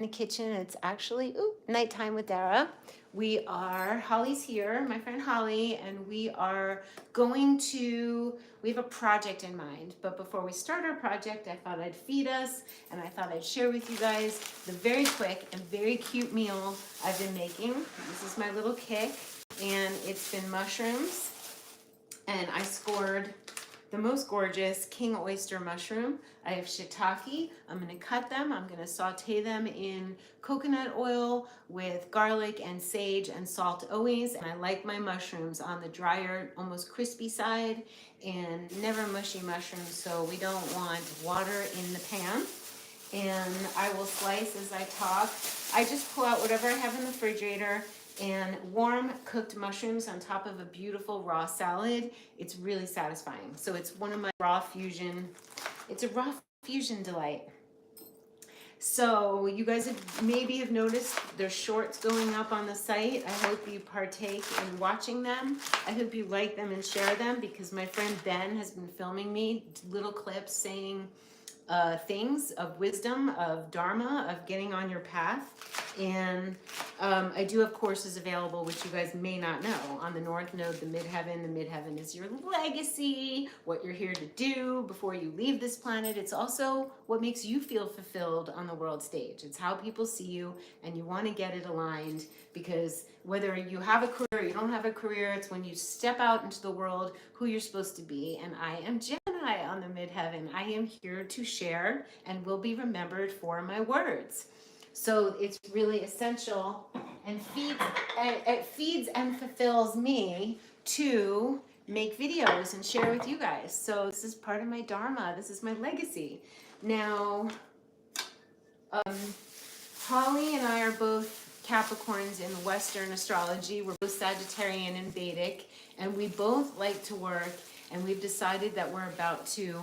in the kitchen. It's actually nighttime with Dara. Holly's here, my friend Holly, and we have a project in mind. But before we start our project, I thought I'd feed us, and I thought I'd share with you guys the very quick and very cute meal I've been making. This is my little kick, and it's been mushrooms, and I scored the most gorgeous king oyster mushroom. I have shiitake. I'm gonna cut them. I'm gonna saute them in coconut oil with garlic and sage and salt always. And I like my mushrooms on the drier, almost crispy side, and never mushy mushrooms, so we don't want water in the pan. And I will slice as I talk. I just pull out whatever I have in the refrigerator, and warm cooked mushrooms on top of a beautiful raw salad. It's really satisfying. So it's one of my it's a raw fusion delight. So you guys maybe have noticed there's shorts going up on the site. I hope you partake in watching them. I hope you like them and share them, because my friend Ben has been filming me little clips saying things of wisdom, of dharma, of getting on your path. And I do have courses available, which you guys may not know. On the North Node, the Midheaven. The Midheaven is your legacy, what you're here to do before you leave this planet. It's also what makes you feel fulfilled on the world stage. It's how people see you, and you want to get it aligned, because whether you have a career or you don't have a career, it's when you step out into the world who you're supposed to be. And I am Gemini on the Midheaven. I am here to share and will be remembered for my words. So it's really essential and it feeds and fulfills me to make videos and share with you guys. So this is part of my dharma. This is my legacy. Now, Holly and I are both Capricorns in Western astrology. We're both Sagittarian and Vedic, and we both like to work, and we've decided that we're about to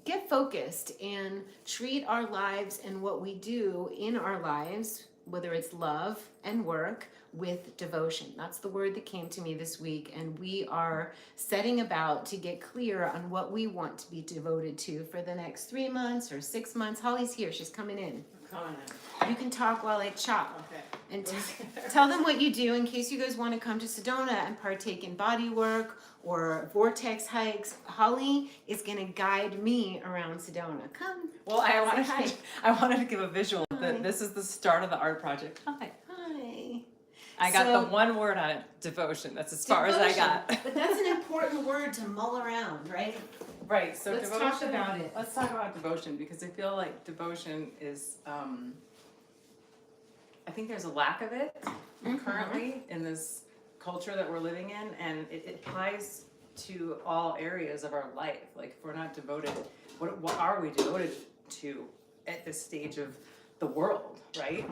get focused and treat our lives and what we do in our lives, whether it's love and work, with devotion. That's the word that came to me this week, and we are setting about to get clear on what we want to be devoted to for the next 3 months or 6 months. Holly's here. She's coming in. You can talk while I chop. Okay. And tell them what you do in case you guys want to come to Sedona and partake in body work or vortex hikes. Holly is going to guide me around Sedona. Come. Well, I wanted to give a visual that this is the start of the art project. Hi. Hi. I got the one word on it, devotion. That's as far as I got. But that's an important word to mull around, right? Right. So let's devotion, talk about it. Let's talk about devotion, because I feel like devotion is, I think there's a lack of it currently in this culture that we're living in, and it applies to all areas of our life. Like, if we're not devoted, what are we devoted to at this stage of the world, right?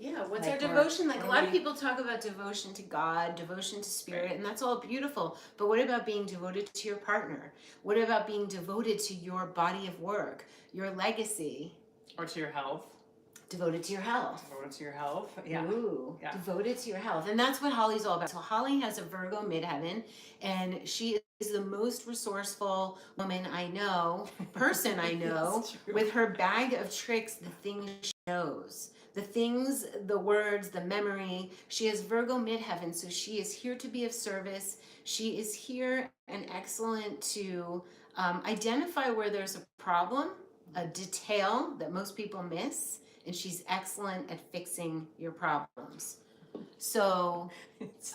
Yeah, what's our devotion? Like, a lot of people talk about devotion to God, devotion to spirit, and that's all beautiful. But what about being devoted to your partner? What about being devoted to your body of work, your legacy? Or to your health. Devoted to your health. Devoted to your health, yeah. Ooh, yeah. Devoted to your health. And that's what Holly's all about. So Holly has a Virgo midheaven, and she is the most resourceful woman I know, person I know, with her bag of tricks, the things she knows. The things, the words, the memory. She has Virgo midheaven, so she is here to be of service. She is here and excellent to identify where there's a problem, a detail that most people miss, and she's excellent at fixing your problems. So,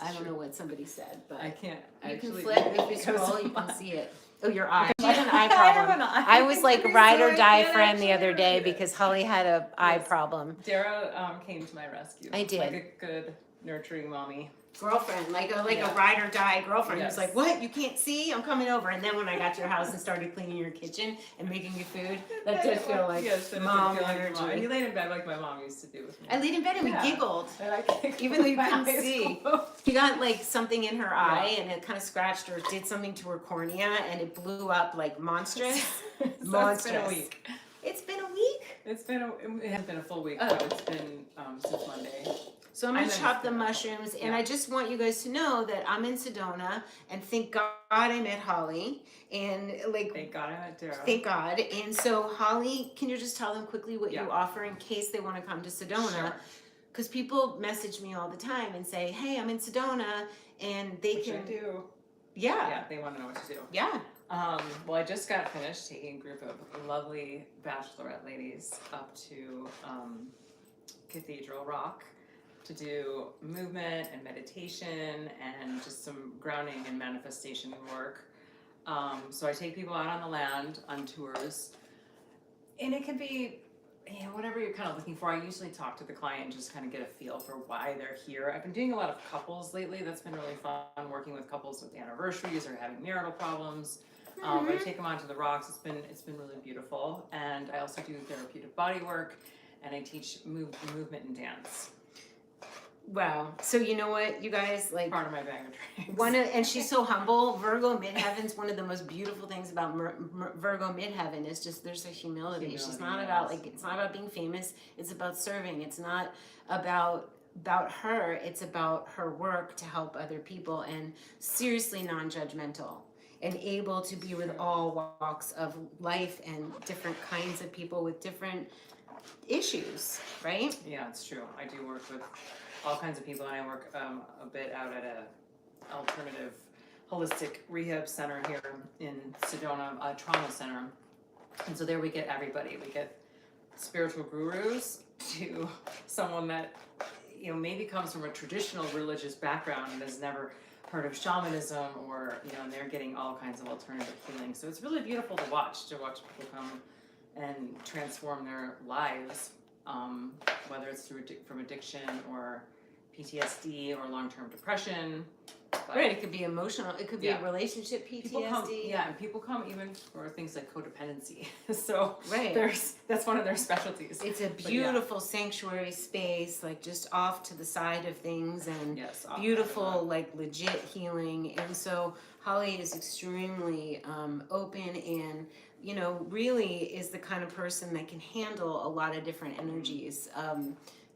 I don't know what somebody said, but I can't you can actually, flip, if you scroll, you can see it. Oh, your eye. She Because has an eye I have problem. an eye. I was like ride or So I die can't friend the actually other day read it. because Holly had a eye Yes. problem. Dara came to my rescue. I did. Like a good nurturing mommy. Girlfriend, like a Yeah. ride or die girlfriend who's Yes. like, what? You can't see? I'm coming over. And then when I got to your house and started cleaning your kitchen and making you food, that did feel like Yes, that did mom feel like energy. mom. And you laid in bed like my mom used to do with me. I laid in bed and we giggled. And I giggled Even though you with my couldn't eyes see. closed. She got like something in her eye and it kind of scratched or did something to her cornea and it blew up like monstrous. So Monstrous. It's been a week. It's been a week? It hasn't been a full week, Oh. but it's been since Monday. So I'm gonna And then chop the it's- mushrooms, and yeah. I just want you guys to know that I'm in Sedona, and thank God I met Holly, and like Thank God I met Dara. thank God. And so Holly, can you just tell them quickly what Yeah. you offer in case they want to come to Sedona? Sure. Because people message me all the time and say, "Hey, I'm in Sedona," and they Which can I do. Yeah. Yeah, they want to know what to do. Yeah. Well, I just got finished taking a group of lovely bachelorette ladies up to Cathedral Rock to do movement and meditation and just some grounding and manifestation work. So I take people out on the land on tours, and it can be, whatever you're kind of looking for. I usually talk to the client and just kind of get a feel for why they're here. I've been doing a lot of couples lately. That's been really fun, working with couples with anniversaries or having marital problems. But I take them onto the rocks. It's been really beautiful. And I also do therapeutic body work, and I teach movement and dance. Wow. So you know what, you guys, like Part of my bag of tricks. and she's so humble. Virgo midheaven's one of the most beautiful things about Virgo midheaven is just there's a humility. She's not about it's not about being famous. It's about serving. It's not about her. It's about her work to help other people, and seriously non-judgmental and able to be with all walks of life and different kinds of people with different issues, right? Yeah, it's true. I do work with all kinds of people, and I work a bit out at a alternative holistic rehab center here in Sedona, a trauma center. And so there we get everybody. We get spiritual gurus to someone that maybe comes from a traditional religious background and has never heard of shamanism, or and they're getting all kinds of alternative healing. So it's really beautiful to watch people come and transform their lives, whether it's from addiction or PTSD or long-term depression. But Right, it could be emotional. It could be a relationship PTSD. People come even for things like codependency. So Right. That's one of their specialties. It's a beautiful sanctuary space, like just off to the side of things, and beautiful, like legit healing. And so Holly is extremely open, and really is the kind of person that can handle a lot of different energies.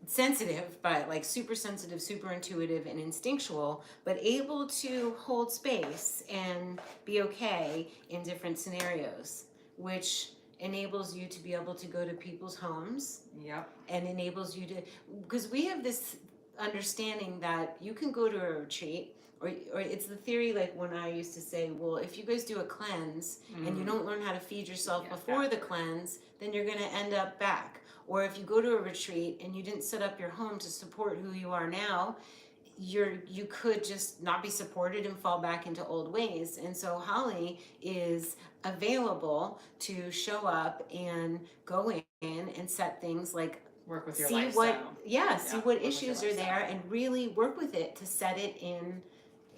Sensitive, but like super sensitive, super intuitive and instinctual, but able to hold space and be okay in different scenarios, which enables you to be able to go to people's homes. Yep. And enables you to, because we have this understanding that you can go to a retreat, or it's the theory, like when I used to say, well, if you guys do a cleanse and you don't learn how to feed yourself before the cleanse, then you're going to end up back. Or if you go to a retreat and you didn't set up your home to support who you are now, you could just not be supported and fall back into old ways. And so Holly is available to show up and go in and set things like work with your see lifestyle. See what issues are there and really work with it to set it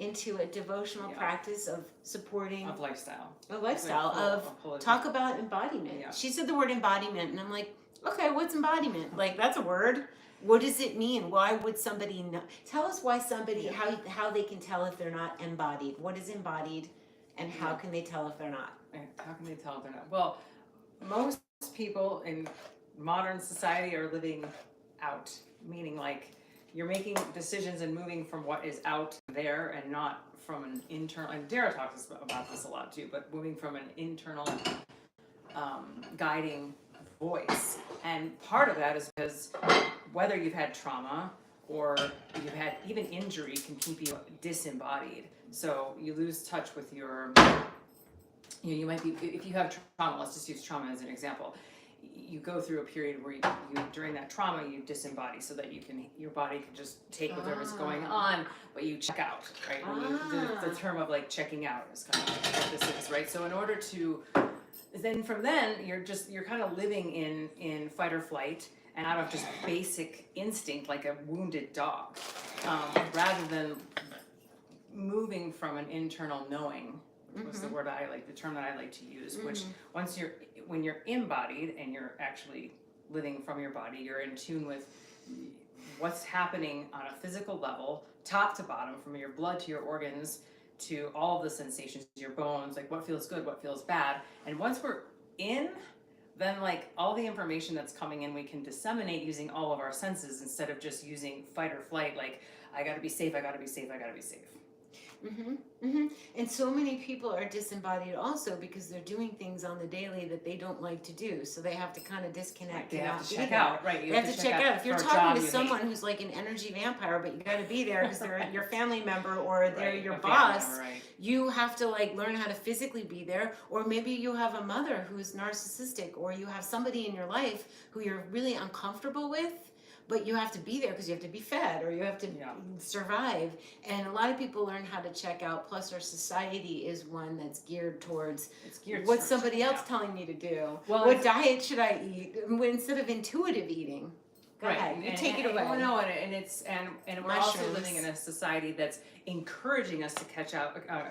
into a devotional practice of supporting Of lifestyle. a lifestyle talk about embodiment. Yeah. She said the word embodiment, and I'm like, okay, what's embodiment? Like, that's a word. What does it mean? Why would somebody know? Tell us why somebody, how they can tell if they're not embodied. What is embodied, and how can they tell if they're not? How can they tell if they're not? Well, most people in modern society are living out, meaning like you're making decisions and moving from what is out there and not from an internal, and Dara talks about this a lot too, but moving from an internal guiding voice. And part of that is because whether you've had trauma or you've had even injury can keep you disembodied. So you lose touch with your, you might be, if you have trauma, let's just use trauma as an example. You go through a period where you during that trauma you disembody so that your body can just take whatever's going on, but you check out, right? The term of like checking out is kind of what this is, right? So in order to then from then you're kind of living in fight or flight and out of just basic instinct like a wounded dog, rather than moving from an internal knowing was the word the term that I like to use, which when you're embodied and you're actually living from your body, you're in tune with what's happening on a physical level, top to bottom, from your blood to your organs, to all of the sensations, your bones, like what feels good, what feels bad. And once we're in then like all the information that's coming in, we can disseminate using all of our senses instead of just using fight or flight. Like, I gotta be safe, I gotta be safe, I gotta be safe. And so many people are disembodied also because they're doing things on the daily that they don't like to do. So they have to kind of disconnect. They and have not to be check there. out, right? You have to check out. If you're talking to someone who's like an energy vampire, but you got to be there because they're your family member or they're your boss, you have to like learn how to physically be there. Or maybe you have a mother who's narcissistic, or you have somebody in your life who you're really uncomfortable with, but you have to be there because you have to be fed or you have to survive. And a lot of people learn how to check out. Plus, our society is one that's geared towards what's somebody else telling me to do. Well, what diet should I eat instead of intuitive eating? Go ahead, you take it away. Well, no, and we're also living in a society that's encouraging us to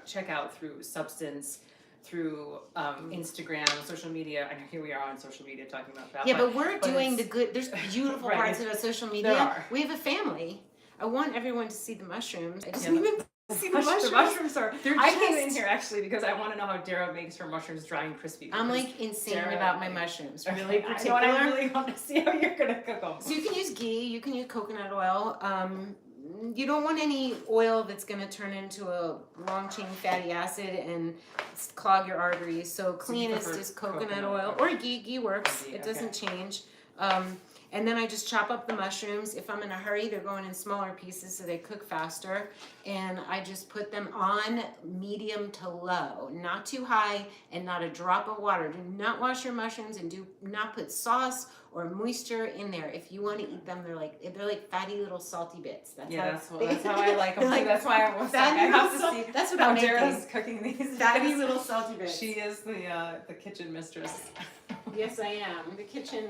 check out through substance, through Instagram, social media. And here we are on social media talking about that. Yeah, but we're doing the good. There's beautiful parts about social media. There are. We have a family. I want everyone to see the mushrooms. I just need them to see the mushrooms. The mushrooms are. I came in here actually because I want to know how Dara makes her mushrooms dry and crispy. I'm like insane about my mushrooms. Really particular. I really want to see how you're gonna cook them. So you can use ghee. You can use coconut oil. You don't want any oil that's going to turn into a long-chain fatty acid and clog your arteries. So cleanest is coconut oil or ghee. Ghee works. It doesn't change. And then I just chop up the mushrooms. If I'm in a hurry, they're going in smaller pieces so they cook faster. And I just put them on medium to low, not too high and not a drop of water. Do not wash your mushrooms and do not put sauce or moisture in there. If you want to eat them, they're like fatty little salty bits. That's how I like them. Like, that's why I have to see. That's what how I'm Dara's cooking these. Fatty little salty bits. She is the kitchen mistress. Yes, I am the kitchen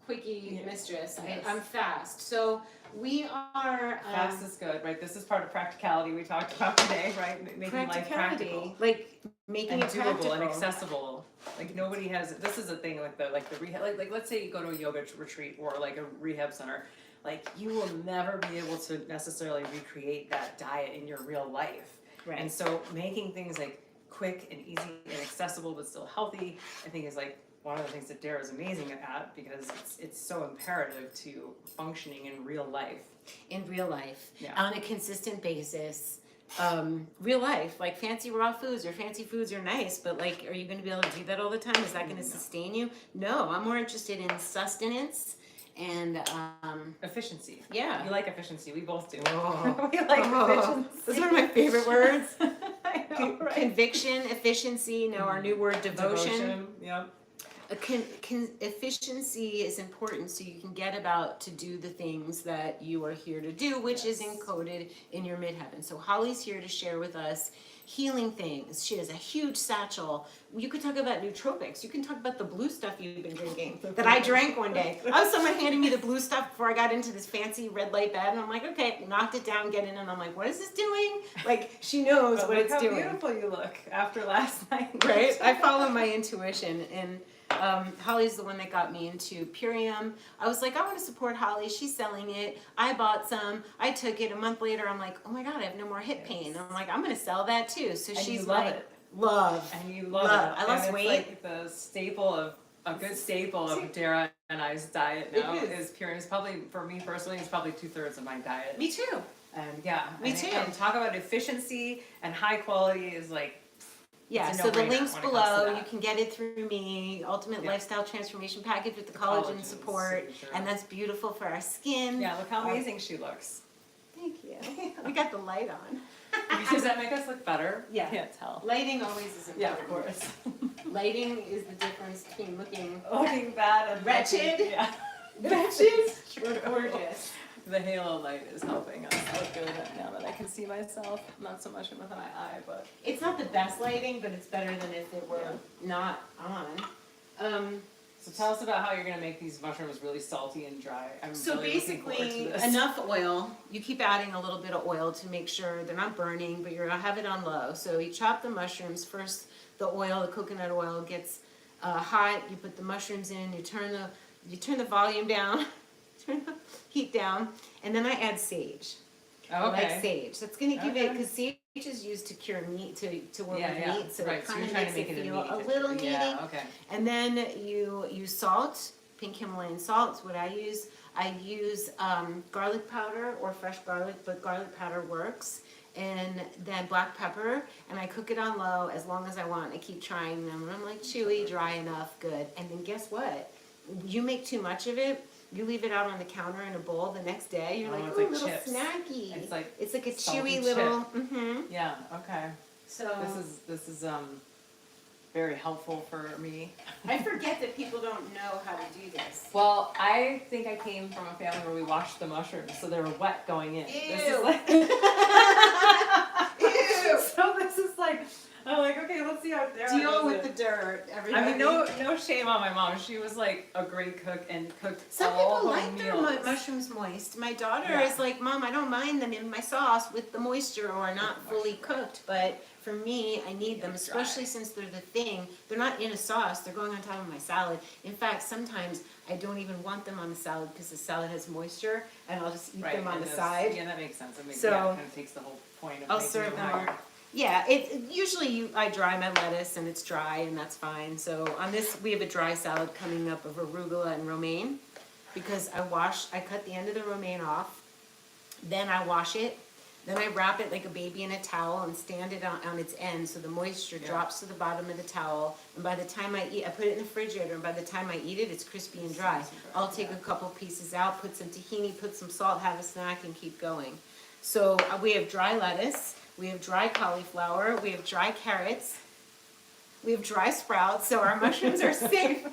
quickie mistress. I'm fast. So we are fast is good, right? This is part of practicality we talked about today, right? Making life practical, like making it doable practical and accessible. Like nobody has. This is a thing like the rehab. Like let's say you go to a yoga retreat or like a rehab center. Like you will never be able to necessarily recreate that diet in your real life. Right. And so making things like quick and easy and accessible but still healthy, I think is like one of the things that Dara is amazing at because it's so imperative to functioning in real life. In real life, on a consistent basis. Real life, like fancy raw foods or fancy foods are nice, but like, are you going to be able to do that all the time? Is that going to sustain you? No, I'm more interested in sustenance and efficiency. Yeah, you like efficiency. We both do. Oh. We like efficiency. Those are one of my favorite words. I know, right? Conviction, efficiency. Our new word, devotion. Yep. Efficiency is important so you can get about to do the things that you are here to do, which is encoded in your midheaven. So Holly's here to share with us healing things. She has a huge satchel. You could talk about nootropics. You can talk about the blue stuff you've been drinking that I drank one day. I was someone handing me the blue stuff before I got into this fancy red light bed, and I'm like, okay, knocked it down, get in, and I'm like, what is this doing? Like, she knows what it's doing. Look how beautiful you look after last night. Right? I follow my intuition, and Holly's the one that got me into Purium. I was like, I want to support Holly. She's selling it. I bought some. I took it. A month later, I'm like, oh my God, I have no more hip pain. I'm like, I'm going to sell that too. So she's like, love. And you love it. I lost weight. It's like the staple of, a good staple of Dara and I's diet now is Purium. It's probably, for me personally, it's probably 2/3 of my diet. Me too. And me too. And talk about efficiency and high quality is like, yeah, so the link's below. You can get it through me. Ultimate Lifestyle Transformation Package with the collagen support. And that's beautiful for our skin. Yeah, look how amazing she looks. Thank you. We got the light on. Does that make us look better? Yeah. Can't tell. Lighting always is important. Yeah, of course. Lighting is the difference between looking bad and wretched. Yeah. Wretched or gorgeous. The halo light is helping us look good now that I can see myself. Not so much with my eye, but it's not the best lighting, but it's better than if it were not on. So tell us about how you're going to make these mushrooms really salty and dry. So really basically, enough oil. You keep adding a little bit of oil to make sure they're not burning, but you're going to have it on low. So you chop the mushrooms. First, the coconut oil gets hot. You put the mushrooms in. You turn the volume down. Turn the heat down, and then I add sage. Okay. I like sage. That's going to give it, because sage is used to cure meat, to work Yeah, with yeah. meat, so Right, it so kind you're of trying makes to make it it a feel a meaty little dish. meaty. Yeah, okay. And then you use salt, pink Himalayan salt is what I use. I use garlic powder or fresh garlic, but garlic powder works. And then black pepper, and I cook it on low as long as I want. I keep trying them, and I'm like, chewy, dry enough, good. And then guess what? You make too much of it, you leave it out on the counter in a bowl the next day, you're like, it's ooh, like little chips. snacky. It's like a salty chewy little, chip. Yeah, okay. So This is very helpful for me. I forget that people don't know how to do this. Well, I think I came from a family where we washed the mushrooms, so they were wet going in. Ew. This is like Ew. So this is like, I'm like, okay, let's see how Dara Deal does with it. the dirt, everybody. I mean, no shame on my mom. She was like a great cook and cooked Some all people home like their meals. mushrooms moist. My daughter Yeah. is like, Mom, I don't mind them in my sauce with the moisture or not fully cooked, but for me, I need them, Dry. especially since they're the thing. They're not in a sauce, they're going on top of my salad. In fact, sometimes I don't even want them on the salad because the salad has moisture, and I'll just eat them on and the that's- side. Yeah, that makes sense. It makes, So, yeah, it kind of takes the whole point of I'll making serve them them higher. all. Yeah, usually I dry my lettuce and it's dry and that's fine. So on this, we have a dry salad coming up of arugula and romaine because I cut the end of the romaine off, then I wash it, then I wrap it like a baby in a towel and stand it on its end so the moisture drops to the bottom of the towel. And by the time I eat, I put it in the refrigerator, and by the time I eat it, it's crispy and dry. I'll take a couple pieces out, put some tahini, put some salt, have a snack, and keep going. So we have dry lettuce, we have dry cauliflower, we have dry carrots, we have dry sprouts, so our mushrooms are safe.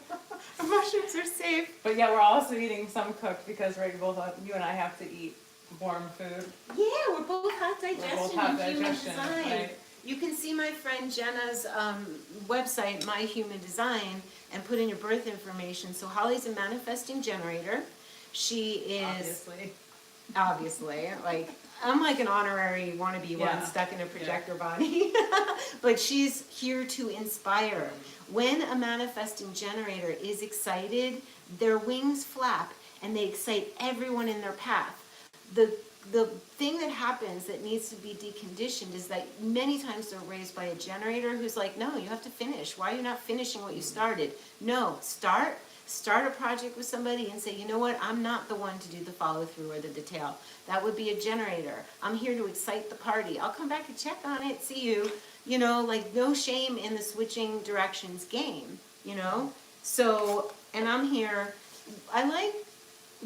Our mushrooms are safe. But yeah, we're also eating some cooked because you and I have to eat warm food. Yeah, we're both hot digestion and human digestion, design. right. You can see my friend Jenna's website, My Human Design, and put in your birth information. So Holly's a manifesting generator. She is obviously like I'm like an honorary wannabe one stuck in a projector body, but she's here to inspire. When a manifesting generator is excited, their wings flap and they excite everyone in their path. The thing that happens that needs to be deconditioned is that many times they're raised by a generator who's like, no, you have to finish. Why are you not finishing what you started? No, start a project with somebody and say, you know what, I'm not the one to do the follow through or the detail. That would be a generator. I'm here to excite the party. I'll come back and check on it, see you. You know, like no shame in the switching directions game, you know? So, and I'm here, I like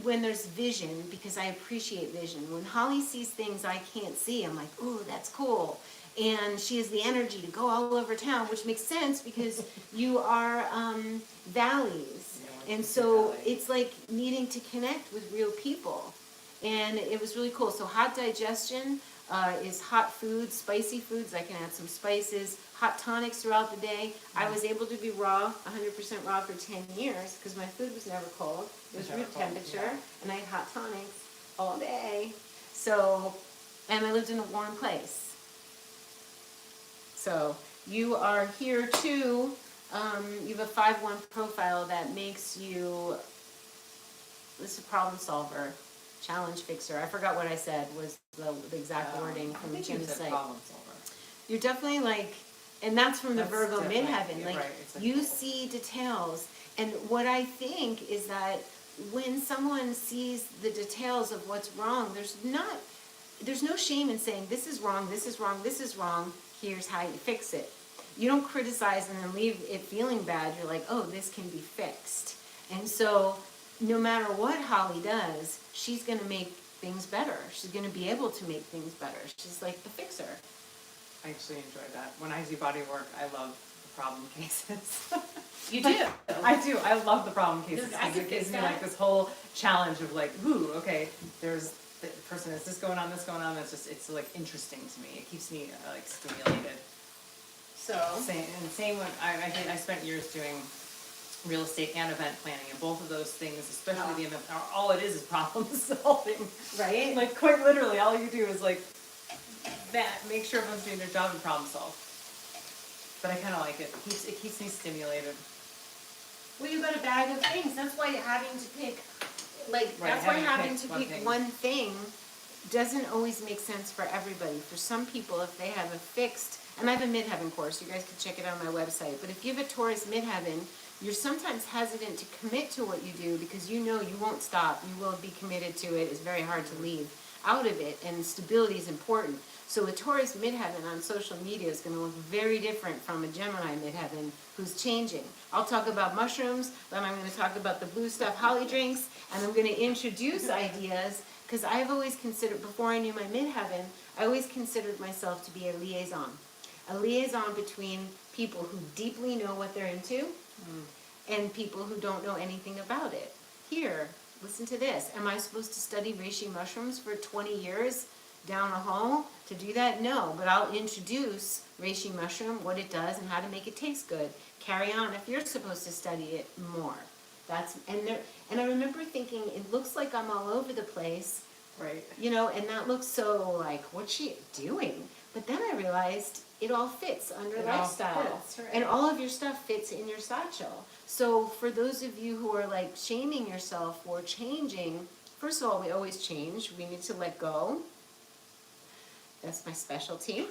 when there's vision because I appreciate vision. When Holly sees things I can't see, I'm like, ooh, that's cool. And she has the energy to go all over town, which makes sense because you are valleys. And so it's like needing to connect with real people. And it was really cool. So hot digestion is hot foods, spicy foods. I can add some spices, hot tonics throughout the day. I was able to be raw, 100% raw for 10 years because my food was never cold. It was room temperature, and I had hot tonics all day. So, and I lived in a warm place. So you are here too. You have a 5-1 profile that makes you, this is a problem solver, challenge fixer. I forgot what I said was the exact wording from Jim's site. Problem solver. You're definitely like, and that's from the That's Virgo definitely- midheaven. yeah, Like right, it's like- you see details, and what I think is that when someone sees the details of what's wrong, there's no shame in saying this is wrong, this is wrong, this is wrong. Here's how you fix it. You don't criticize and then leave it feeling bad. You're like, oh, this can be fixed. And so no matter what Holly does, she's going to make things better. She's going to be able to make things better. She's like the fixer. I actually enjoy that. When I do body work, I love the problem cases. You do. I do. I love the problem cases I because could it gives fix me that. like this whole challenge of like, ooh, okay, there's the person has this going on, this going on. It's like interesting to me. It keeps me like stimulated. So Same when I spent years doing real estate and event planning, and both of those things, especially the event, all it is problem solving. right? Like quite literally, all you do is like that, make sure everyone's doing their job and problem solve. But I kind of like it. It keeps me stimulated. Well, you got a bag of things. That's why having to pick, like, Right, that's why having to having pick to one pick thing. one thing doesn't always make sense for everybody. For some people, if they have a fixed, and I have a midheaven course, you guys can check it out on my website, but if you have a Taurus midheaven, you're sometimes hesitant to commit to what you do because you know you won't stop, you will be committed to it, it's very hard to leave out of it, and stability is important. So a Taurus midheaven on social media is going to look very different from a Gemini midheaven who's changing. I'll talk about mushrooms, then I'm going to talk about the blue stuff Holly drinks, and I'm going to introduce ideas, because I've always considered, before I knew my midheaven, I always considered myself to be a liaison. A liaison between people who deeply know what they're into and people who don't know anything about it. Here, listen to this. Am I supposed to study reishi mushrooms for 20 years down the hall to do that? No, but I'll introduce reishi mushroom, what it does, and how to make it taste good. Carry on if you're supposed to study it more. And I remember thinking, it looks like I'm all over the place, Right. you know, and that looks so like, what's she doing? But then I realized it all fits under It all lifestyle. fits, right. And all of your stuff fits in your satchel. So for those of you who are like shaming yourself for changing, first of all, we always change. We need to let go. That's my specialty.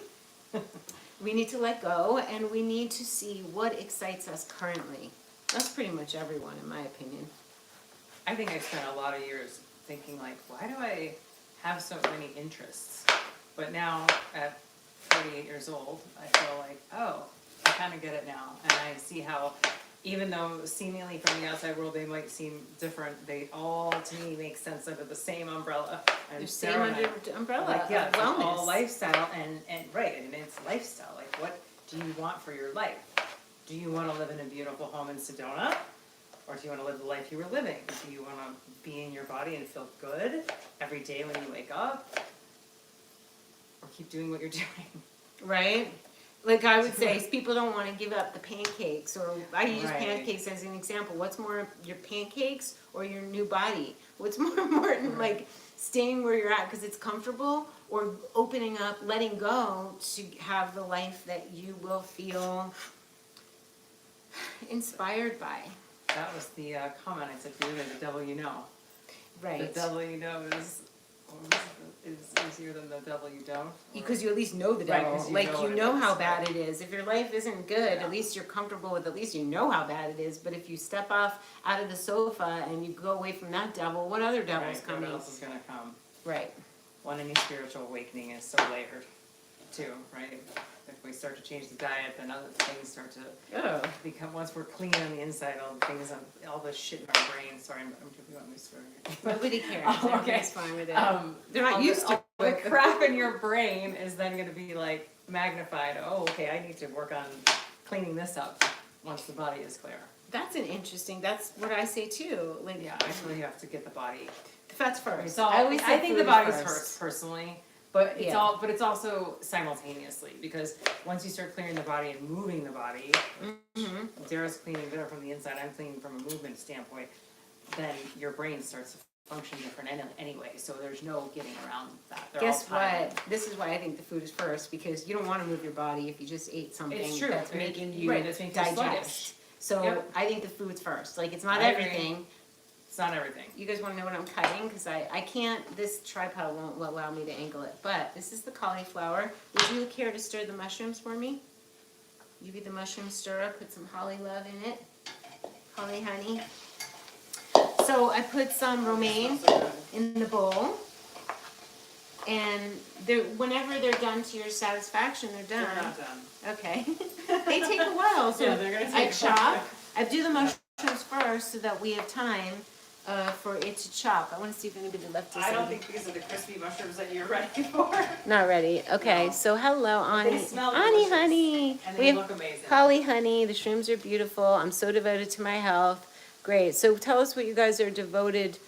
We need to let go, and we need to see what excites us currently. That's pretty much everyone, in my opinion. I think I spent a lot of years thinking like, why do I have so many interests? But now at 48 years old, I feel like, oh, I kind of get it now. And I see how, even though seemingly from the outside world they might seem different, they all to me make sense under the same umbrella. And The same Sarah and I- under umbrella like, yeah, of it's wellness. all lifestyle and right, and it's lifestyle. Like, what do you want for your life? Do you want to live in a beautiful home in Sedona? Or do you want to live the life you were living? Do you want to be in your body and feel good every day when you wake up? Or keep doing what you're doing? Right? Like I would say, people don't want to give up the pancakes, or I use Right. pancakes as an example. What's more, your pancakes or your new body? What's more important, like staying where you're at because it's comfortable, or opening up, letting go to have the life that you will feel inspired by? That was the comment I said to you, the devil you know. Right. The devil you know is easier than the devil you don't. Or- Because you at least know the Right, devil. 'cause you Like know you what it know is, how right. bad it is. If your life isn't good, Yeah. at least you're comfortable with, at least you know how bad it is. But if you step off out of the sofa and you go away from that devil, what other devil's Right, coming? what else is gonna come? Right. Well, any spiritual awakening is so layered, too, right? If we start to change the diet, then other things start to Oh. become, once we're clean on the inside, all the things, all the shit in our brain, sorry, I'm you want me to swear? Nobody cares. Oh, okay. Everybody's fine with it. They're all not used to the it. crap in your brain is then gonna be like magnified, oh, okay, I need to work on cleaning this up once the body is clear. That's an interesting. That's what I say too. Like, Yeah, actually you have to get the body. fats first. It's all, I always say I think the food body's first. first personally, but it's Yeah. all, but it's also simultaneously, because once you start clearing the body and moving the body, Mhm. Dara's cleaning better from the inside, I'm cleaning from a movement standpoint, then your brain starts to function different anyway, so there's no getting around that. They're Guess all tied. what? This is why I think the food is first, because you don't want to move your body if you just ate something It's true. that's making you Right, that's making you digest. sluggish. So Yep. I think the food's first. Like, it's not I agree. everything. It's not everything. You guys want to know what I'm cutting? Because I can't, this tripod won't allow me to angle it. But this is the cauliflower. Would you care to stir the mushrooms for me? You be the mushroom stirrer. Put some holly love in it. Holly honey. So I put some romaine in the bowl. And whenever they're done to your satisfaction, they're They're done. not done. Okay. They take a while. So Yeah, they're gonna I take a chop. while. I do the mushrooms first so that we have time for it to chop. I want to see if anybody left this. I don't in. think these are the crispy mushrooms that you're ready for. Not ready. Okay, No. so hello, Ani. smell Ani, delicious. honey. And We they have look amazing. Holly, honey. The shrooms are beautiful. I'm so devoted to my health. Great. So tell us what you guys are devoted.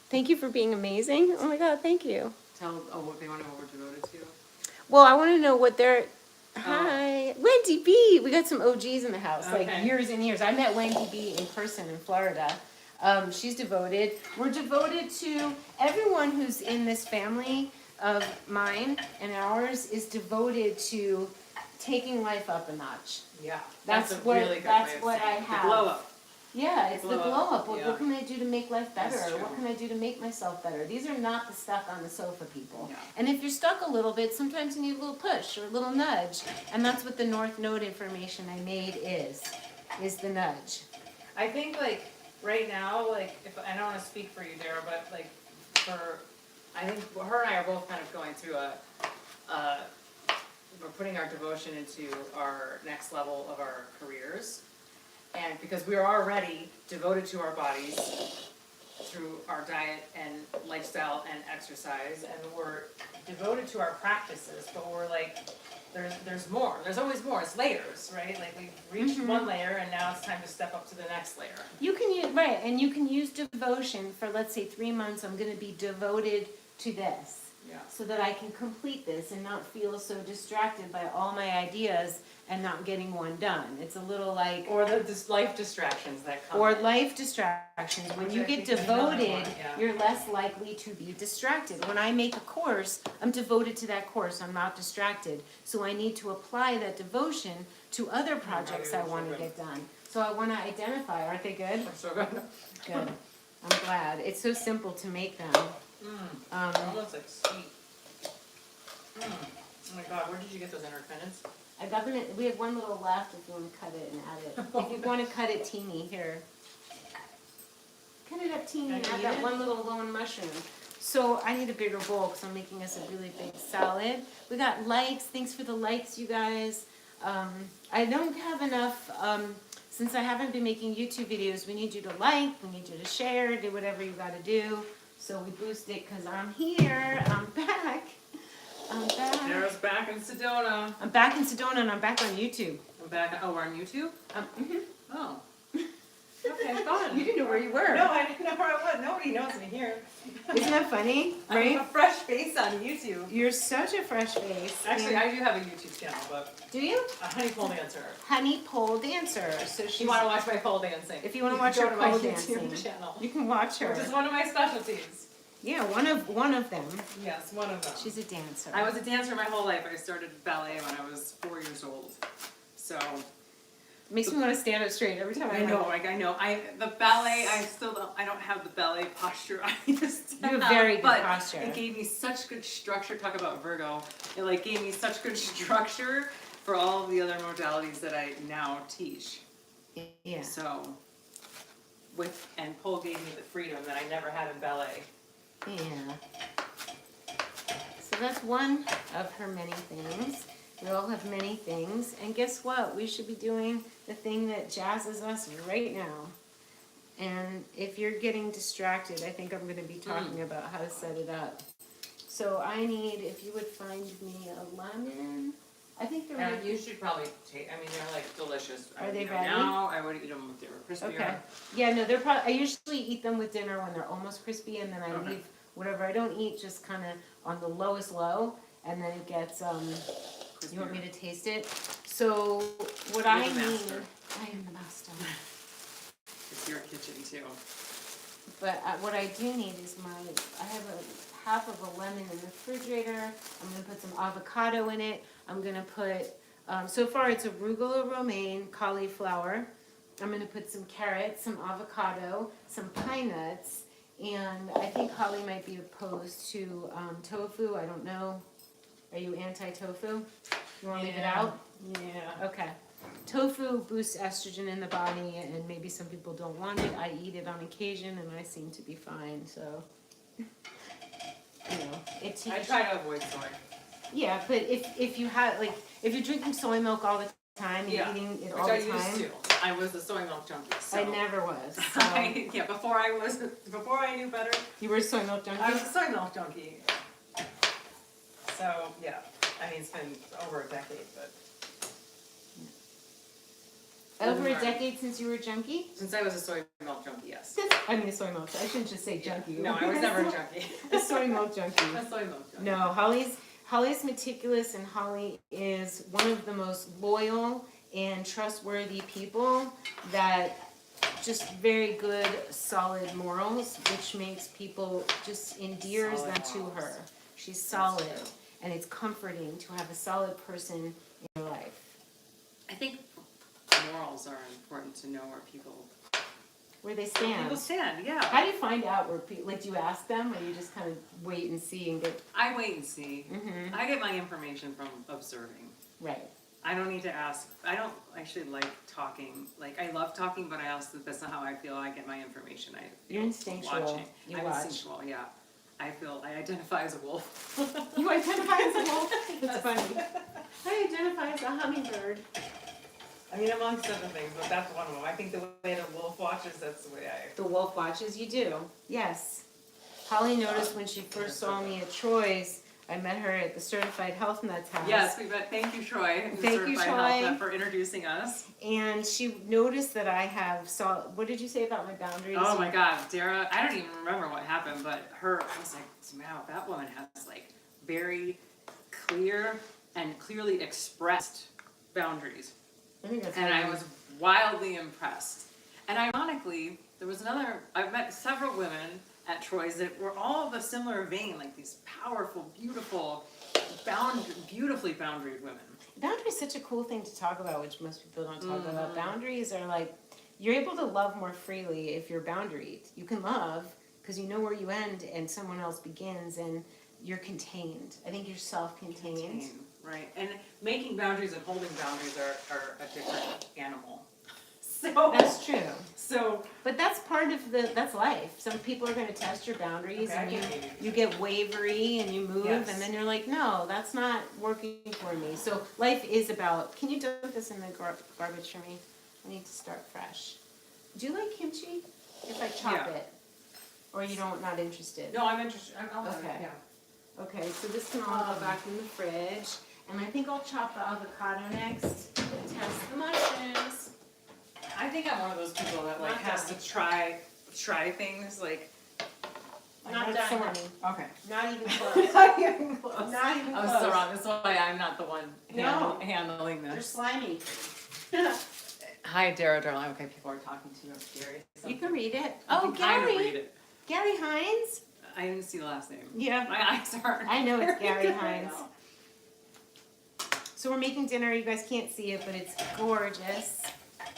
Thank you for being amazing. Oh my God, thank you. What they want to know what we're devoted to. Well, I want to know what they're. Hi, Wendy B. We got some OGs in the house, like Okay. years and years. I met Wendy B in person in Florida. She's devoted. We're devoted to everyone who's in this family of mine and ours is devoted to taking life up a notch. Yeah. That's a what- really good that's way of what saying I it. have. The glow up. Yeah, it's the Glow glow up, up. What, yeah. what can I do to make life better? That's Or what true. can I do to make myself better? These are not the stuck on the sofa people. Yeah. And if you're stuck a little bit, sometimes you need a little push or a little nudge. And that's what the North Node information I made is the nudge. I think like right now, like if I don't want to speak for you, Dara, but like I think her and I are both kind of going through we're putting our devotion into our next level of our careers, and because we are already devoted to our bodies through our diet and lifestyle and exercise, and we're devoted to our practices, but we're like, there's more, there's always more, it's layers, right? Like we've reached one layer and now it's time to step up to the next layer. You can use, right, and you can use devotion for, let's say, 3 months. I'm going to be devoted to this. Yeah. So that I can complete this and not feel so distracted by all my ideas and not getting one done. It's a little like, Or the life distractions that come. or life distractions. When Which you I get think is another devoted, one, yeah. you're less likely to be distracted. When I make a course, I'm devoted to that course. I'm not distracted. So I need to apply that devotion to other projects I they're want so to good. get done. So I want to identify. Aren't they good? They're so good. Good. I'm glad. It's so simple to make them. They're almost like sweet. Oh my god, where did you get those independents? I got them. We have one little left. If you want to cut it and add it, if you want to cut it teeny, here. Cut it up teeny and Can I add eat that it? one little lone mushroom. So I need a bigger bowl because I'm making us a really big salad. We got likes. Thanks for the likes, you guys. I don't have enough. Since I haven't been making YouTube videos, we need you to like. We need you to share. Do whatever you got to do. So we boost it because I'm here. I'm back. I'm back. Dara's back in Sedona. I'm back in Sedona and I'm back on YouTube. I'm back. Oh, we're on YouTube? Mhm. Oh. Okay, fun. You didn't know where you were. No, I didn't know where I was. Nobody knows me here. Isn't that funny? I'm Right? a fresh face on YouTube. You're such a fresh face. Actually, And- I do have a YouTube channel, but do you? a honey pole dancer. Honey pole dancer. So If she's. you want to watch my pole dancing, If you want to watch go her to my pole YouTube dancing, channel, you can watch her. which is one of my specialties. Yeah, one of them. Yes, one of them. She's a dancer. I was a dancer my whole life. I started ballet when I was 4 years old. So Makes me want to stand up straight every time. I know, like I know. The ballet, I don't have the ballet posture I used to You have have, very good but posture. it gave me such good structure. Talk about Virgo. It like gave me such good structure for all of the other modalities that I now teach. Yeah. So and pole gave me the freedom that I never had in ballet. Yeah. So that's one of her many things. We all have many things. And guess what? We should be doing the thing that jazzes us right now. And if you're getting distracted, I think I'm going to be talking about how to set it up. So I need, if you would find me a lemon. I think they're And ready. you should probably take. I mean, they're like delicious. Are they You know, ready? Now I would eat them if they were crispier. Okay. Yeah, no, they're probably, I usually eat them with dinner when they're almost crispy, and then I Okay. leave whatever I don't eat just kind of on the lowest low, and then it gets, you want me to taste it? So what I You're the need, master. I am the master. It's your kitchen too. But what I do need is I have a half of a lemon in the refrigerator. I'm gonna put some avocado in it. I'm gonna put, so far it's arugula romaine, cauliflower. I'm gonna put some carrots, some avocado, some pine nuts, and I think Holly might be opposed to tofu. I don't know. Are you anti-tofu? You wanna leave it Yeah. out? Yeah. Okay. Tofu boosts estrogen in the body, and maybe some people don't want it. I eat it on occasion, and I seem to be fine. So, you know, it. I try to avoid soy. Yeah, but if you have if you're drinking soy milk all the time and Yeah, eating it which all the I time, used to. I was a soy milk junkie. So. I never was. So yeah, before I knew better, you were a soy milk junkie. I was a soy milk junkie. So yeah, I mean it's been over a decade, but Over a decade since you were a junkie. since I was a soy milk junkie, yes. I mean, a soy milk. I shouldn't just say junkie. No, I was never a junkie. A soy milk junkie. A soy milk junkie. No, Holly's meticulous, and Holly is one of the most loyal and trustworthy people that just very good, solid morals, which makes people just endears Solid them to morals. her. She's solid, true. and it's comforting to have a solid person in your life. I think morals are important to know where people where they stand. People stand, yeah. How do you find out where people, like, do you ask them, or you just kind of wait and see and get? I wait and see. Mm-hmm. I get my information from observing. Right. I don't need to ask. I don't actually like talking. Like, I love talking, but I also, that's not how I feel I get my information. You're instinctual. Watching. You I'm watch. instinctual, yeah. I identify as a wolf. You identify as a wolf? That's funny. I identify as a hummingbird. I mean, amongst other things, but that's one of them. I think the way the wolf watches, that's the way I. The wolf watches, you do. Yes. Holly noticed when she first saw me at Troy's, I met her at the Certified Health Nuts house. Yes, we met. Thank you, Troy. Thank you, Troy. Health Nut, for introducing us. And she noticed that I have what did you say about my boundaries? Oh my God, Dara, I don't even remember what happened, but I was like, wow, that woman has like very clear and clearly expressed boundaries. I think that's And I was wildly impressed. And ironically, I've met several women at Troy's that were all of a similar vein, like these powerful, beautiful, beautifully boundaried women. Boundaries is such a cool thing to talk about, which most people don't talk about. Boundaries are like, you're able to love more freely if you're boundaried. You can love because you know where you end and someone else begins, and you're contained. I think you're self-contained. Right, and making boundaries and holding boundaries are a different animal. So That's true. So, But that's part of that's life. Some people are going to test your boundaries, Okay, I and get you. you get wavery and you move, Yes. and then you're like, no, that's not working for me. So life is about. Can you dump this in the garbage for me? I need to start fresh. Do you like kimchi? If I chop Yeah. it, or you don't, not interested? no, I'm interested. I'll have it, Okay. yeah. Okay, so this can all go back in the fridge, and I think I'll chop the avocado next and test the mushrooms. I think I'm one of those people that like Not has done. to try things like. Not That's done, so- honey. Okay. Not even close. Not even close. Not even I was close. so wrong. That's why I'm not the one No. handling They're this. slimy. Hi, Dara, darling. Okay, people are talking to you. I'm scary. You can read it. You Oh, can kind of Gary. read it. Gary Hines. I didn't see the last name. Yeah. My eyes aren't. I know it's very Gary good Hines. right now. So we're making dinner. You guys can't see it, but it's gorgeous.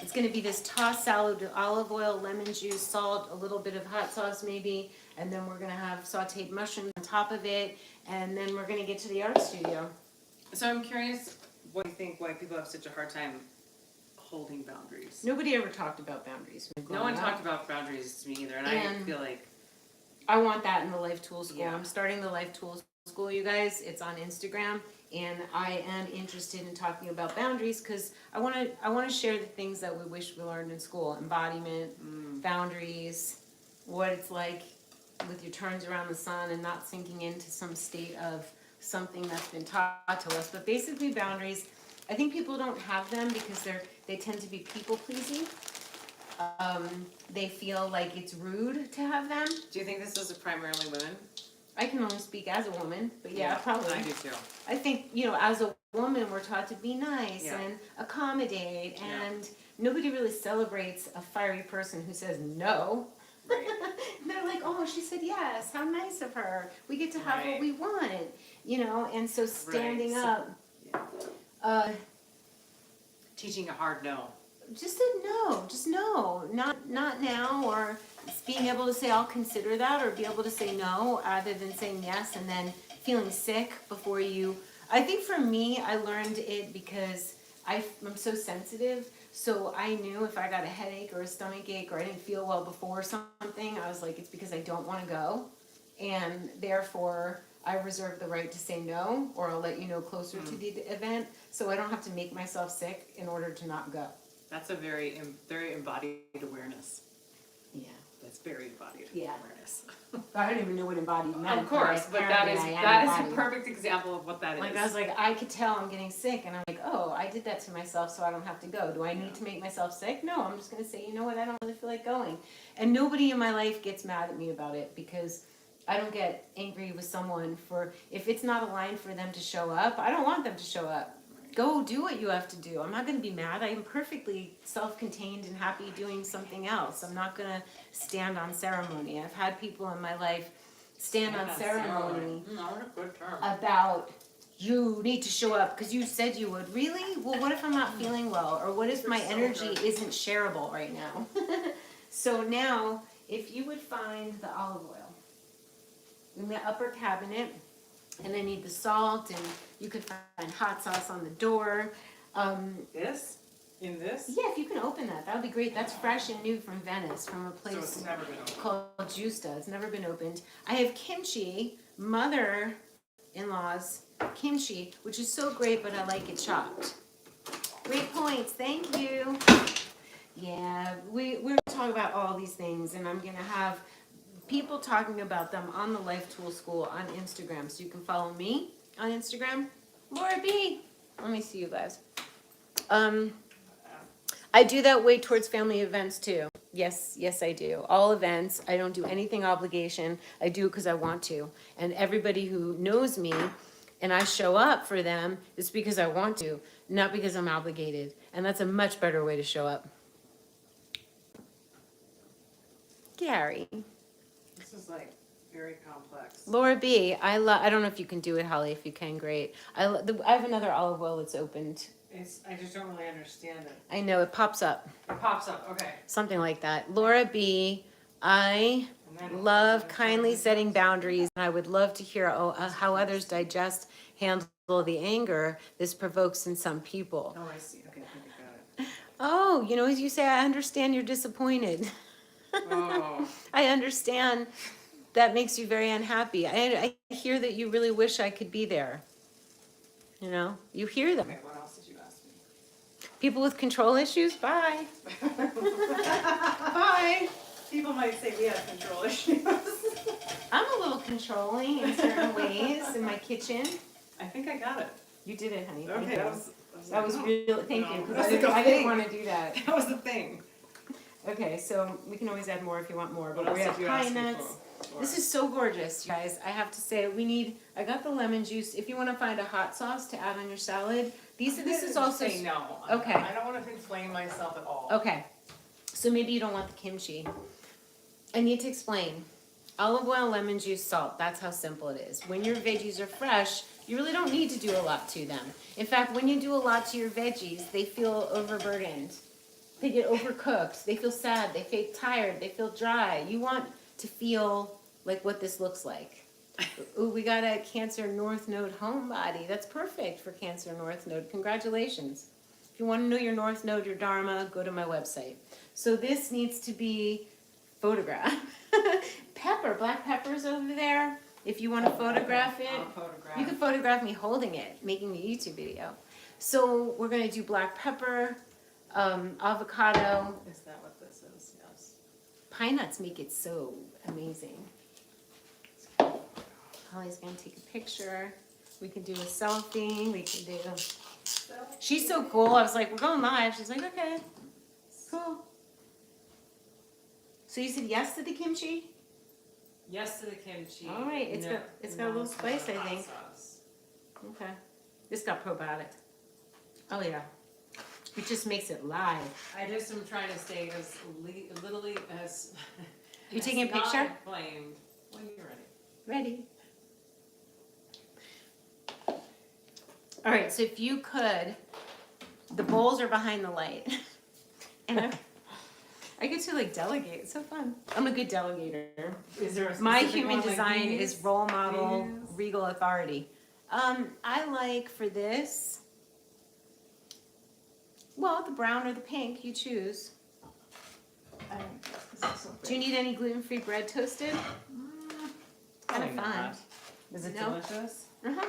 It's going to be this tossed salad with olive oil, lemon juice, salt, a little bit of hot sauce maybe, and then we're going to have sauteed mushrooms on top of it, and then we're going to get to the art studio. So I'm curious, what do you think? Why people have such a hard time holding boundaries? Nobody ever talked about boundaries. when No one growing up. talked about boundaries to me either, and I And- feel like I want that in the Life Tool School. Yeah. I'm starting the Life Tool School, you guys. It's on Instagram, and I am interested in talking about boundaries because I want to share the things that we wish we learned in school: embodiment, boundaries, what it's like with your turns around the sun and not sinking into some state of something that's been taught to us. But basically, boundaries. I think people don't have them because they tend to be people pleasing. They feel like it's rude to have them. do you think this is primarily women? I can only speak as a woman, but yeah, probably. I do too. I think, as a woman, we're taught to be nice Yeah. and accommodate, Yeah. and nobody really celebrates a fiery person who says no. Right. They're like, oh, she said yes, how nice of her. We get to have Right. what we want, and so standing So- up, Yeah. Teaching a hard no. just no, not now, or being able to say I'll consider that, or be able to say no rather than saying yes and then feeling sick before you. I think for me, I learned it because I'm so sensitive, so I knew if I got a headache or a stomach ache or I didn't feel well before something, I was like, it's because I don't want to go, and therefore I reserve the right to say no, or I'll let you know closer to the event, so I don't have to make myself sick in order to not go. That's a very embodied awareness. Yeah. That's very embodied Yeah. awareness. I don't even know what embodied meant. Of course, but that is apparently I am that is embodied. a perfect example of what that is. Like I was like, I could tell I'm getting sick, and I'm like, oh, I did that to myself, so I don't have to go. Do I need to make myself sick? No, I'm just gonna say, you know what, I don't really feel like going. And nobody in my life gets mad at me about it because I don't get angry with someone for if it's not aligned for them to show up. I don't want them to show up. Go do what you have to do. I'm not going to be mad. I am perfectly self-contained and happy doing something else. I'm not going to stand on ceremony. I've had people in my life stand on ceremony No, that's a good term. about you need to show up because you said you would. Really? Well, what if I'm not feeling well? Or what if my energy isn't shareable right now? So now, if you would find the olive oil in the upper cabinet, and I need the salt, and you could find hot sauce on the door. This? In this? Yeah, if you can open that, that would be great. That's fresh and new from Venice, from a So place it's never been opened. called Justa. It's never been opened. I have kimchi, mother-in-law's kimchi, which is so great, but I like it chopped. Great points, thank you. Yeah, we're gonna talk about all these things, and I'm gonna have people talking about them on the Life Tool School on Instagram. So you can follow me on Instagram, Laura B. Let me see you guys. I do that way towards family events too. Yes, I do. All events. I don't do anything obligation. I do it because I want to. And everybody who knows me and I show up for them, it's because I want to, not because I'm obligated. And that's a much better way to show up. Gary. This is like very complex. Laura B, I don't know if you can do it, Holly. If you can, great. I have another olive oil that's opened. I just don't really understand it. I know, it pops up. It pops up, okay. Something like that. Laura B, I love kindly setting boundaries. I would love to hear how others digest, handle the anger this provokes in some people. Oh, I see. Okay, I think I got it. Oh, as you say, I understand you're disappointed. Oh. I understand that makes you very unhappy. I hear that you really wish I could be there. You hear them. Okay, what else did you ask me? People with control issues, bye. Bye. People might say we have control issues. I'm a little controlling in certain ways in my kitchen. I think I got it. You did it, honey. Thank Okay, you. That was really, thank you, because I didn't want to do that. That was the thing. Okay, so we can always add more if you want more, but What we else have did you ask pine me nuts. for? This is so gorgeous, you guys. I have to say, I got the lemon juice. If you want to find a hot sauce to add on your salad, this is also. Say no. Okay. I don't want to inflame myself at all. Okay, so maybe you don't want the kimchi. I need to explain. Olive oil, lemon juice, salt. That's how simple it is. When your veggies are fresh, you really don't need to do a lot to them. In fact, when you do a lot to your veggies, they feel overburdened. They get overcooked. They feel sad. They feel tired. They feel dry. You want to feel like what this looks like. Ooh, we got a Cancer North Node homebody. That's perfect for Cancer North Node. Congratulations. If you want to know your North Node, your Dharma, go to my website. So this needs to be photographed. Pepper, black pepper's over there. If you want to photograph it, I'll photograph. you can photograph me holding it, making a YouTube video. So we're going to do black pepper, avocado. Is that what this is? Yes. Pine nuts make it so amazing. Holly's going to take a picture. We can do a selfie. We can do. She's so cool. I was like, we're going live. She's like, okay, cool. So you said yes to the kimchi? Yes to the kimchi. All right, it's got a little spice, I think. Sauce. Okay. This got probiotic. Oh yeah. It just makes it live. I just am trying to stay as literally as. You taking a picture? Flamed. When you're ready. Ready. All right, so if you could, the bowls are behind the light. And I get to delegate. It's so fun. I'm a good delegator. Is there a My specific human one like design these? is role model, These? regal authority. I like for this, well, the brown or the pink, you choose. Do you need any gluten-free bread toasted? Kind of Probably fun. not. Is it No? delicious? Uh-huh.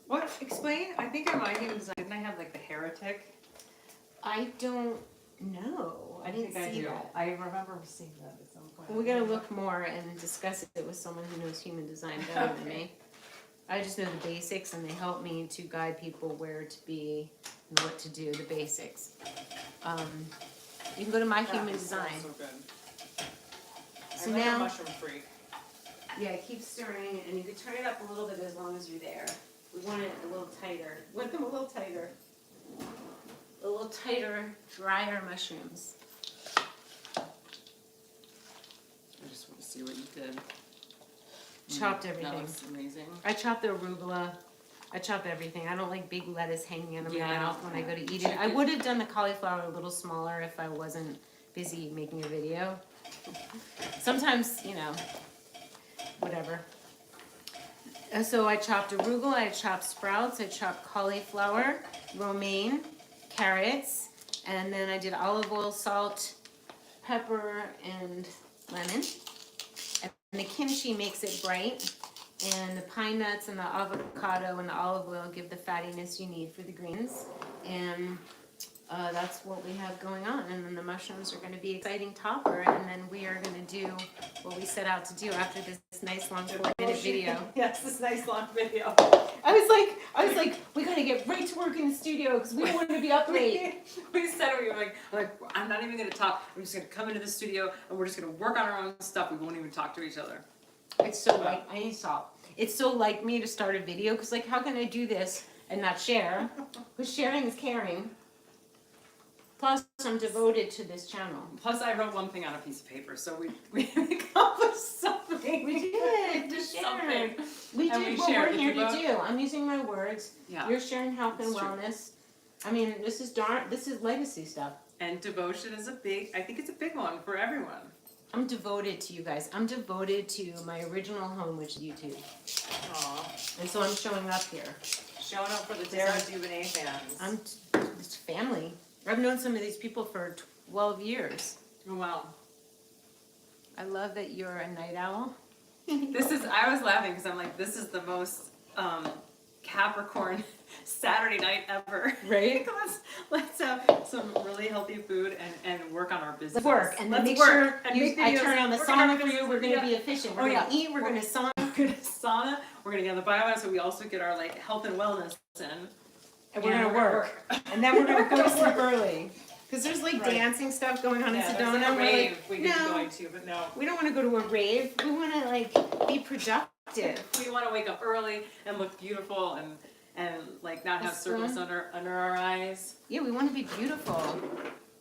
What? Explain. I think in my human design, didn't I have the heretic? I don't know. I didn't think see do. that. I remember seeing that at some point. Well, we gotta look more and discuss it with someone who knows human design better than me. I just know the basics, and they help me to guide people where to be and what to do, the basics. You can go to My Human Design. So good. So I like now- a mushroom freak. Yeah, keep stirring, and you can turn it up a little bit as long as you're there. We want it a little tighter. Want them a little tighter. A little tighter, drier mushrooms. I just want to see what you did. Chopped everything. That looks amazing. I chopped the arugula. I chop everything. I don't like big lettuce hanging out of my Yeah, I mouth don't- when I go to eat it. I would have done the cauliflower a little smaller if I wasn't busy making a video. Sometimes, you know, whatever. So I chopped arugula, I chopped sprouts, I chopped cauliflower, romaine, carrots, and then I did olive oil, salt, pepper, and lemon. And the kimchi makes it bright, and the pine nuts and the avocado and the olive oil give the fattiness you need for the greens. And that's what we have going on. And then the mushrooms are going to be exciting topper, and then we are going to do what we set out to do after this nice long 4-minute video. Yes, this nice long video. I was like, we got to get right to work in the studio because we don't want to be up late. We said we were like, I'm not even going to talk. I'm just going to come into the studio and we're just going to work on our own stuff. We won't even talk to each other. It's so like, I need salt. It's so like me to start a video because like, how can I do this and not share? Because sharing is caring. Plus, I'm devoted to this channel. Plus, I wrote one thing on a piece of paper, so we accomplished something. We did. We shared. We And did we what shared. we're here to do. I'm using my words. Yeah. You're sharing health and That's true. wellness. I mean, this is legacy stuff. And devotion is I think it's a big one for everyone. I'm devoted to you guys. I'm devoted to my original home, which is YouTube. Aww. And so I'm showing up here. Showing up for the DARA'S fans. It's family. I've known some of these people for 12 years. Oh, wow. I love that you're a night owl. I was laughing because I'm like, this is the most Capricorn Saturday night ever. Right? let's have some really healthy food and work on our business. Let's work. And then Let's make work sure and you, make I videos. turn on the We're gonna sauna for you. We're going to be efficient. We're going to eat. We're going to sauna. We're going to sauna. We're going to get on the biomass so we also get our like health and wellness in. And we're going to work. And then we're going to go to sleep early. Because there's like Right. dancing stuff going on in Yeah, Sedona. there's like a We're rave like, we could be no, going to, but no. we don't want to go to a rave. We want to like be productive. We want to wake up early and look beautiful and like not have The circles sun. under our eyes. Yeah, we want to be beautiful.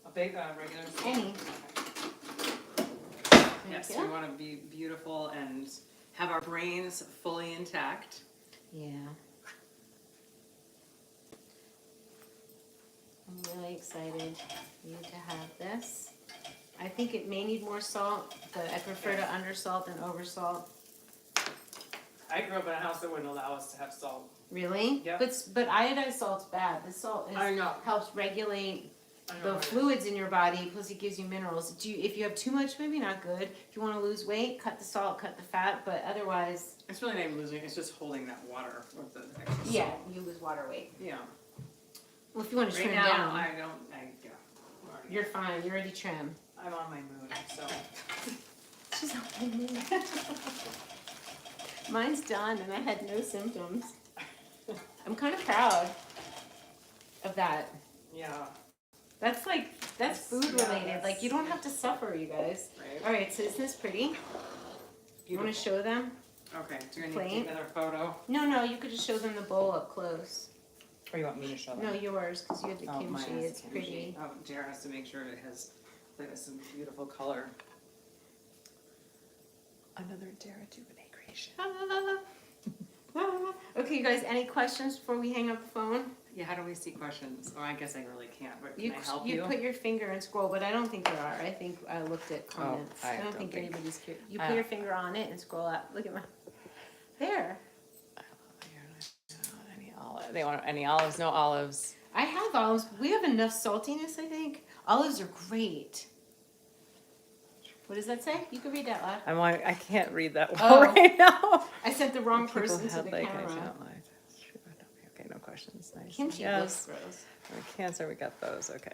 A big regular. Any. Yes, Yeah. we want to be beautiful and have our brains fully intact. Yeah. I'm really excited for you to have this. I think it may need more salt, but I prefer to undersalt than oversalt. I grew up in a house that wouldn't allow us to have salt. Really? Yep. But iodized salt's bad. The salt I know. helps regulate I know. the fluids in your body, plus it gives you minerals. If you have too much, maybe not good. If you want to lose weight, cut the salt, cut the fat, but otherwise, It's really not even losing, it's just holding that water with the extra yeah, salt. you lose water weight. Yeah. Well, if you want to Right trim now, down, I'm you're fine. You're already trim. on my mood, so. She's on my mood. Mine's done, and I had no symptoms. I'm kind of proud of that. Yeah. That's food related. Like, you don't have to suffer, you guys. Right. All right, so isn't this pretty? You want to show them? Okay, do you need to Plate? take another photo? No, you could just show them the bowl up close. Or you want me to show them? No, yours, because you have the Oh, mine kimchi. has It's kimchi. pretty. Oh, Dara has to make sure it has some beautiful color. Another Dara Duvernay creation. Okay, you guys, any questions before we hang up the phone? Yeah, how do we see questions? Oh, I guess I really can't, but can You I help you? put your finger and scroll, but I don't think there are. I think I looked at comments. I I don't don't think think- anybody's curious. You put your finger on it and scroll up. Look at my. There. They want any olives? No olives. I have olives. We have enough saltiness, I think. Olives are great. What does that say? You can read that loud. I can't read that Oh. right now. I sent the wrong People person to had, the like, I camera. can't lie. That's true. Okay, no questions. Nice. Kimchi Yes. looks gross. Cancer, we got those. Okay.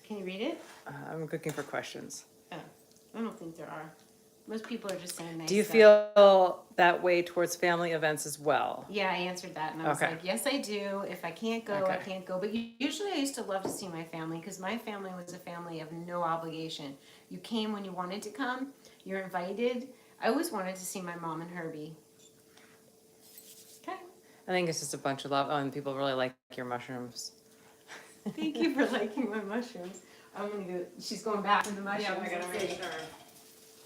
Can you read it? I'm looking for questions. Oh, I don't think there are. Most people are just saying nice Do you stuff. feel that way towards family events as well? Yeah, I answered that, and I was Okay. like, yes, I do. If I can't go, I Okay. can't go. But usually I used to love to see my family because my family was a family of no obligation. You came when you wanted to come. You're invited. I always wanted to see my mom and Herbie. Okay. I think it's just a bunch of love. Oh, and people really like your mushrooms. Thank you for liking my mushrooms. I'm gonna go. She's going back to the mushrooms. Yeah, I gotta Let's make see. sure.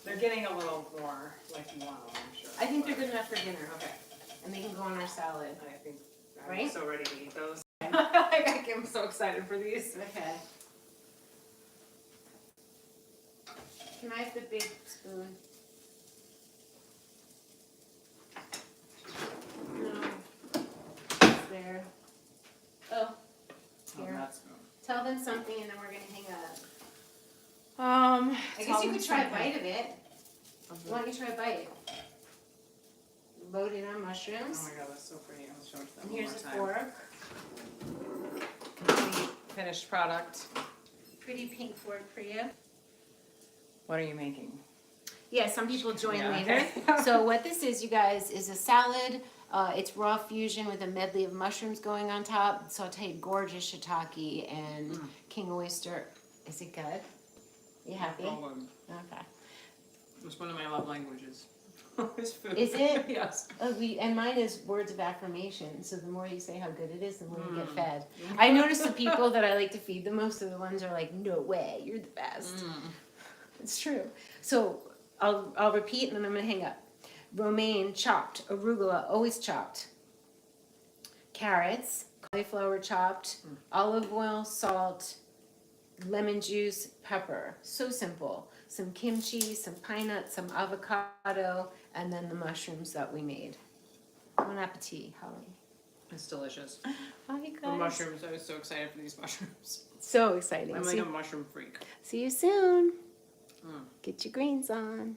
They're getting a little more like you want them, I'm sure. I think they're good enough for dinner. Okay. And they can go on our salad. I think I'm Right? so ready to eat those. I'm so excited for these. Okay. Can I have the big spoon? No. It's there. Oh, Oh, here. that's good. Tell them something and then we're gonna hang up. I I guess you could try a bite of it. Why don't you try a bite? Loaded on mushrooms. Oh my god, that's so pretty. I'll show it to them And one here's a more time. fork. Complete finished product. Pretty pink fork for you. What are you making? Yeah, some people join Yeah, later. okay. So what this is, you guys, is a salad. It's raw fusion with a medley of mushrooms going on top. Sauteed gorgeous shiitake and king oyster. Is it good? You happy? Okay. It's one of my love languages. Is food. Is it? Yes. And mine is words of affirmation. So the more you say how good it is, the more you get fed. I notice the people that I like to feed the most are the ones that are like, no way, you're the best. It's true. So I'll repeat and then I'm gonna hang up. Romaine chopped, arugula always chopped, carrots, cauliflower chopped, olive oil, salt, lemon juice, pepper. So simple. Some kimchi, some pine nuts, some avocado, and then the mushrooms that we made. Bon appetit, Holly. It's delicious. Hi, you The guys. mushrooms, I was so excited for these mushrooms. So exciting. I'm like a mushroom freak. See you soon. Mm. Get your greens on.